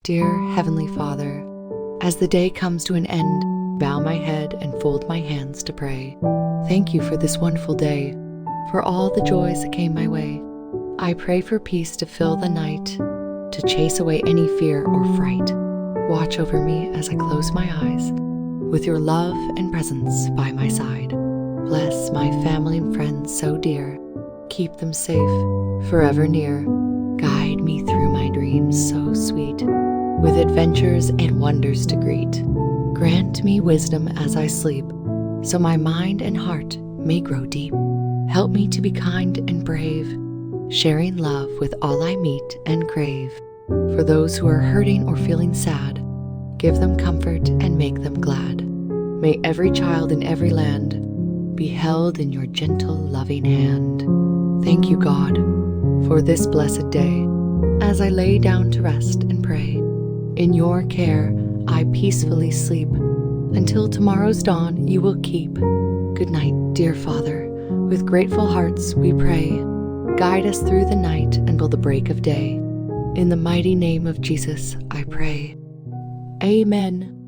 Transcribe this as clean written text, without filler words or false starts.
Dear Heavenly Father, as the day comes to an end, bow my head and fold my hands to pray. Thank you for this wonderful day, for all the joys that came my way. I pray for peace to fill the night, to chase away any fear or fright. Watch over me as I close my eyes, with your love and presence by my side. Bless my family and friends so dear. Keep them safe, forever near. Guide me through my dreams so sweet, with adventures and wonders to greet. Grant me wisdom as I sleep, so my mind and heart may grow deep. Help me to be kind and brave, sharing love with all I meet and crave. For those who are hurting or feeling sad, give them comfort and make them glad. May every child in every land be held in your gentle, loving hand. Thank you, God, for this blessed day. As I lay down to rest and pray, in your care I peacefully sleep. Until tomorrow's dawn you will keep. Good night, dear Father. With grateful hearts we pray. Guide us through the night until the break of day. In the mighty name of Jesus I pray. Amen.